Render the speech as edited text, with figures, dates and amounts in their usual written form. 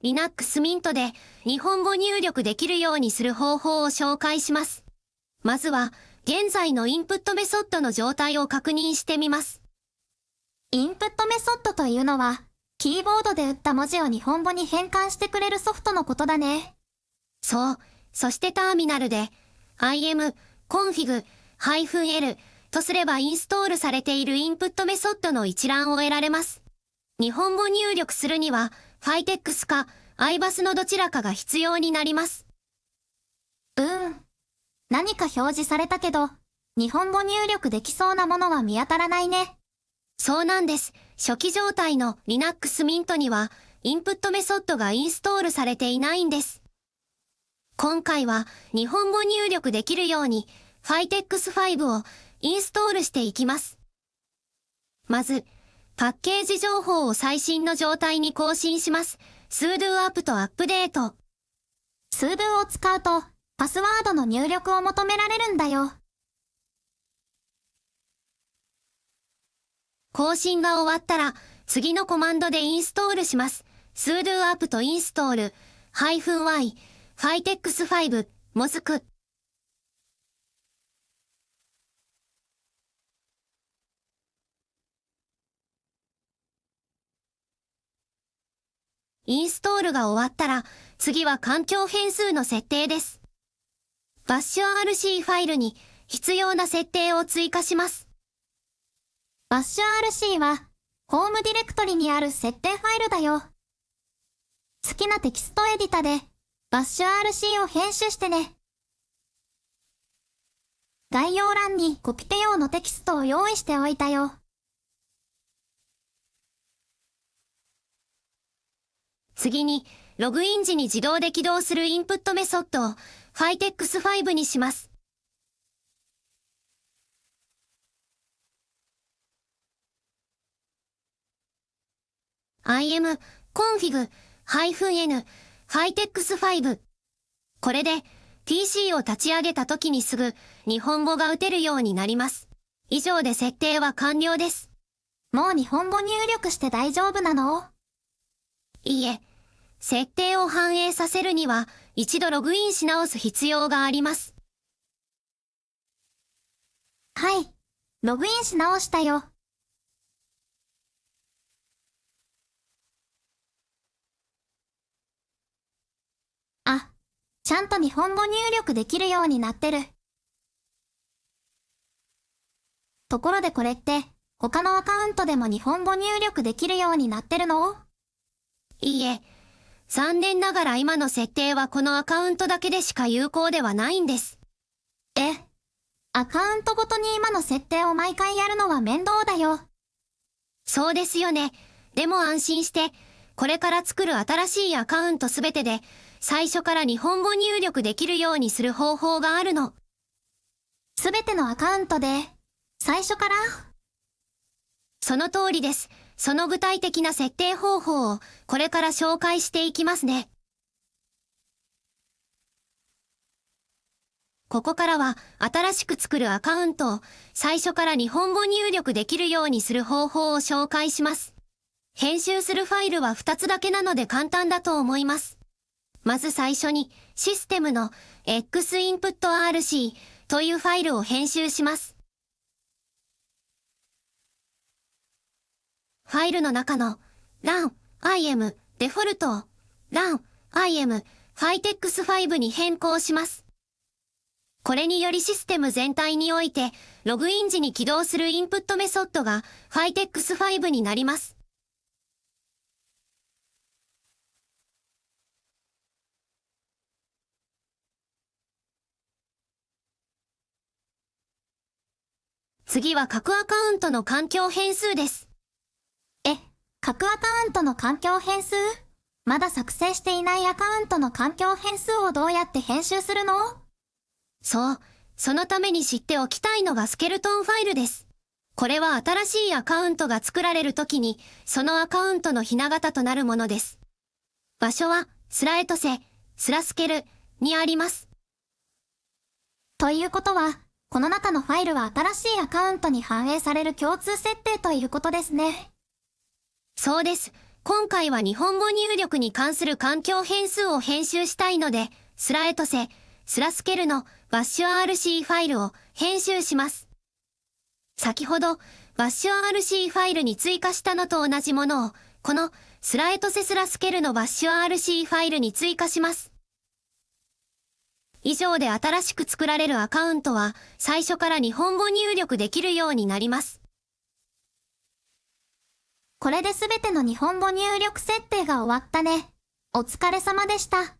Linux Mint で日本語入力できるようにする方法を紹介します。まずは、現在のインプットメソッドの状態を確認してみます。インプットメソッドというのは、キーボードで打った文字を日本語に変換してくれるソフトのことだね。そう。そしてターミナルで、im-config-l とすればインストールされているインプットメソッドの一覧を得られます。日本語入力するには、Fytex か ibus のどちらかが必要になります。何か表示されたけど、日本語入力できそうなものは見当たらないね。そうなんです。初期状態の Linux Mint には、インプットメソッドがインストールされていないんです。今回は、日本語入力できるように、Fytex 5をインストールしていきます。まず、パッケージ情報を最新の状態に更新します。sudo apt アップデート。sudo を使うと、パスワードの入力を求められるんだよ。更新が終わったら、次のコマンドでインストールします。sudo apt install -y Fytex 5 mozk。インストールが終わったら、次は環境変数の設定です。bashrc ファイルに必要な設定を追加します。bashrc は、ホームディレクトリにある設定ファイルだよ。好きなテキストエディタで、bashrc を編集してね。概要欄にコピペ用のテキストを用意しておいたよ。次に、ログイン時に自動で起動するインプットメソッドを Fytex 5にします。im-config-n Fytex 5。これで PC を立ち上げた時にすぐ日本語が打てるようになります。以上で設定は完了です。もう日本語入力して大丈夫なの？いいえ、設定を反映させるには一度ログインし直す必要があります。はい、ログインし直したよ。あ、ちゃんと日本語入力できるようになってる。ところでこれって、他のアカウントでも日本語入力できるようになってるの？いいえ、残念ながら今の設定はこのアカウントだけでしか有効ではないんです。アカウントごとに今の設定を毎回やるのは面倒だよ。そうですよね。でも安心して、これから作る新しいアカウントすべてで、最初から日本語入力できるようにする方法があるの。すべてのアカウントで、最初から？その通りです。その具体的な設定方法をこれから紹介していきますね。ここからは新しく作るアカウントを最初から日本語入力できるようにする方法を紹介します。編集するファイルは2つだけなので簡単だと思います。まず最初にシステムの xinputrc というファイルを編集します。ファイルの中の run-im デフォルトを run-im Fytex 5に変更します。これによりシステム全体においてログイン時に起動するインプットメソッドが Fytex 5になります。次は各アカウントの環境変数です。各アカウントの環境変数？まだ作成していないアカウントの環境変数をどうやって編集するの？そう。そのために知っておきたいのがスケルトンファイルです。これは新しいアカウントが作られるときに、そのアカウントのひな形となるものです。場所は、スラエトセ、スラスケルにあります。ということは、この中のファイルは新しいアカウントに反映される共通設定ということですね。そうです。今回は日本語入力に関する環境変数を編集したいので、スラエトセ、スラスケルのバッシュ RC ファイルを編集します。先ほど、バッシュ RC ファイルに追加したのと同じものを、このスラエトセスラスケルのバッシュ RC ファイルに追加します。以上で新しく作られるアカウントは、最初から日本語入力できるようになります。これで全ての日本語入力設定が終わったね。お疲れ様でした。